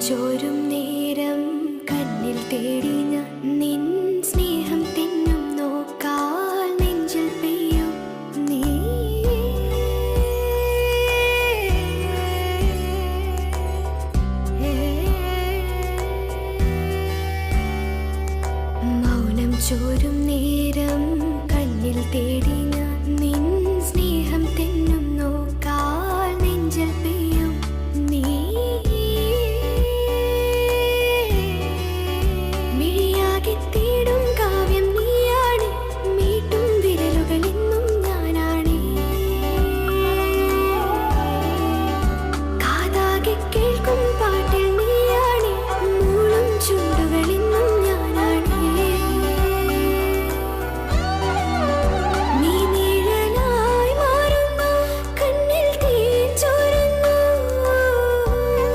ചോരും നേരം കണ്ണിൽ തേടി ഞാൻ നിൻ സ്നേഹം തെന്നും നോക്കാൽ നെഞ്ചിൽ പെയ്യും നീ. മൗനം ചോരും